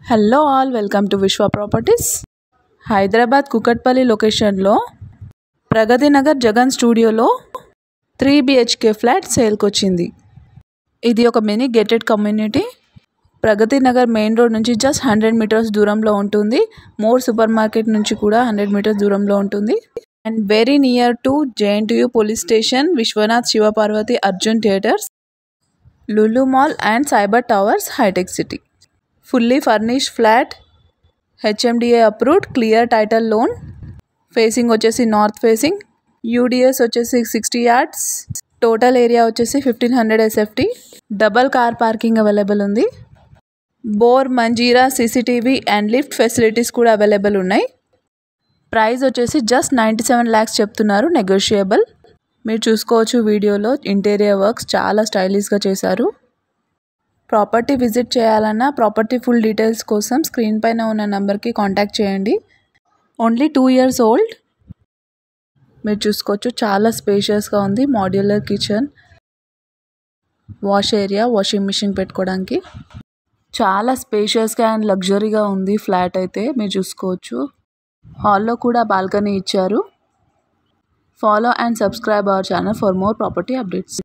Hello all, welcome to విశ్వ properties. Hyderabad Kukatpally లొకేషన్లో ప్రగతి నగర్ జగన్ స్టూడియోలో 3 BHK ఫ్లాట్ సేల్కి వచ్చింది. ఇది ఒక mini gated community. Pragathi Nagar main road నుంచి జస్ట్ 100 మీటర్స్ దూరంలో ఉంటుంది. మోర్ సూపర్ మార్కెట్ నుంచి కూడా 100 మీటర్స్ దూరంలో ఉంటుంది. And very near to JNTU police station, Vishwanath Shivaparvathi Arjun theatres, Lulu mall and cyber towers, hitech city. Fully furnished flat, HMDA approved, clear title loan, facing వచ్చేసి north facing, UDS వచ్చేసి 60 yards, total area వచ్చేసి 1500 SFT, double car parking available ఉంది. Bore, Manjira, CCTV and lift facilities కూడా available ఉన్నాయి. Price వచ్చేసి just 97 lakhs చెప్తున్నారు, negotiable. మీరు చూసుకోవచ్చు వీడియోలో ఇంటీరియర్ వర్క్స్ చాలా స్టైలిష్గా చేశారు. ప్రాపర్టీ విజిట్ చేయాలన్నా ప్రాపర్టీ ఫుల్ డీటెయిల్స్ కోసం స్క్రీన్ పైన ఉన్న నెంబర్కి కాంటాక్ట్ చేయండి. Only 2 years old. మీరు చూసుకోవచ్చు చాలా స్పేషియస్గా ఉంది. Modular kitchen, wash area, washing machine పెట్టుకోవడానికి చాలా స్పేషియస్గా అండ్ లగ్జరీగా ఉంది ఫ్లాట్ అయితే. మీరు చూసుకోవచ్చు హాల్లో కూడా బాల్కనీ ఇచ్చారు. Follow and subscribe our channel for more property updates.